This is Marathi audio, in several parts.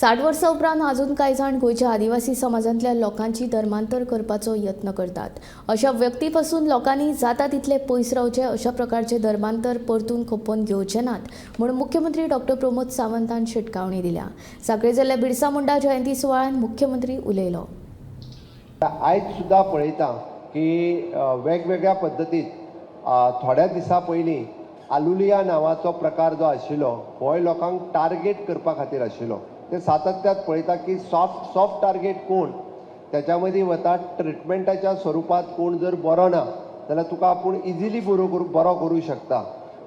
60 वर्सां उपरांत अजून कांय जाण गोंयच्या आदिवासी समाजांतल्या लोकांची धर्मांतर करपाचो यत्न करतात। अशा व्यक्ती पासून लोकांनी जाता तितले पयस रावचे, अशा प्रकारचे धर्मांतर परतून खपोवन घेवचे नात म्हणून मुख्यमंत्री डॉ. प्रमोद सावंतान शिटकावणी दिल्या। सांखळे जाल्ल्या बिरसा मुंडा जयंती सुवाळ्यात मुख्यमंत्री उलयलो। आयज सुद्दां पळयता की वेगवेगळ्या पद्दतीत थोड्या दिसा पयलीं आलुलिया नांवाचो प्रकार जो आशिल्लो गोंय लोकांक टार्गेट करपा खातीर आशिल्लो। ते सातत्यात पळयता की सॉफ्ट टार्गेट कोण, त्याच्या मदीं वता ट्रिटमेंटाच्या स्वरुपात कोण जर बरो ना जाल्यार तुका आपूण इजिली बरो करूं शकता।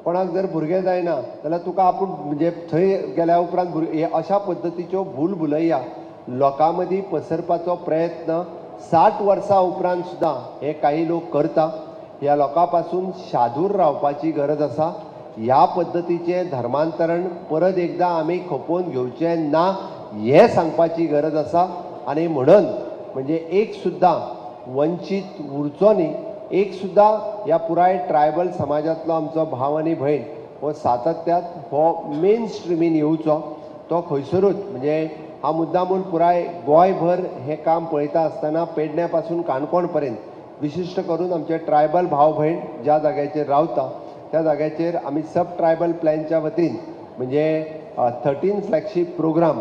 कोणाक जर भुरगें जायना जाल्यार तुका आपूण म्हणजे थंय गेल्या उपरांत हे अशा पद्दतीच्यो भूलभुलैया लोकां मदीं पसरपाचो प्रयत्न 60 वर्सां उपरांत सुद्दां हे काही लोक करता। ह्या लोकां पासून शादूर रावपाची गरज आसा। ह्या पद्दतीचे धर्मांतरण परत एकदा आमी खपोवन घेवचें ना हे सांगपाची गरज आसा। आनी म्हणून म्हणजे एक सुद्दां वंचीत उरचो न्ही, एक सुद्दां ह्या पुराय ट्रायबल समाजांतलो आमचो भाव आनी भयण हो सातत्यात हो मेन स्ट्रिमीन येवचो। तो खंयसरूच म्हणजे हा मुद्दामून पुराय गोंयभर हे काम पळयता आसतना पेडण्या पासून काणकोण पर्यंत विशिश्ट करून आमचे ट्रायबल भाव भयण ज्या जाग्याचेर रावता त्या जाग्याचेर आमी सब ट्रायबल प्लॅनच्या वतीन म्हणजे 13 फ्लॅगशीप प्रोग्राम,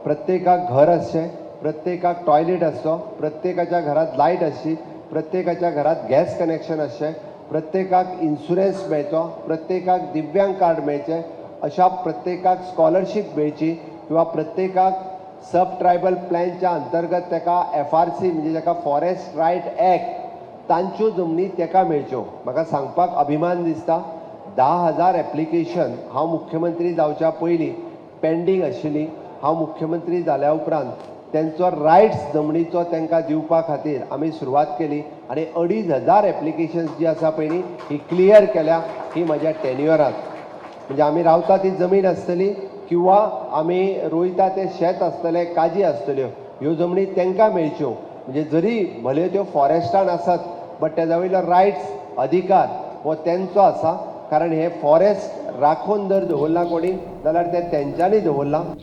प्रत्येकाक घर आसचें, प्रत्येकाक टॉयलेट आसचो, प्रत्येकाच्या घरात लायट आसची, प्रत्येकाच्या घरात गॅस कनेक्शन आसचें, प्रत्येकाक इन्शुरन्स मेळचो, प्रत्येकाक दिव्यांग कार्ड मेळचें, अशा प्रत्येकाक स्कॉलरशीप मेळची किंवा प्रत्येकाक सब ट्रायबल प्लॅनच्या अंतर्गत ताका FRC म्हणजे ताका फॉरेस्ट रायट ॲक्ट तांच्यो जमनी ताका मेळच्यो। म्हाका सांगपाक अभिमान दिसता 10,000 एप्लिकेशन हांव मुख्यमंत्री जावच्या पयलीं पेंडींग आशिल्ली। हांव मुख्यमंत्री जाल्या उपरांत तेंचो रायट्स जमनीचो तांकां दिवपा खातीर आमी सुरवात केली आनी 2,500 एप्लिकेशन्स जी आसा पळय न्ही ही क्लियर केल्या। ही म्हज्या टेन्युअरांत म्हणजे आमी रावता ती जमीन आसतली किंवा आमी रोयता ते शेत आसतलें, काजी आसतल्यो, ह्यो जमनी तांकां मेळच्यो। म्हणजे जरी भले त्यो फॉरेस्टान आसात बट तेजा वयलो रायट्स अधिकार हो तेंचो आसा, कारण हे फॉरेस्ट राखून जर दवरला कोणी जाल्यार ते तेंच्यांनी दवरला।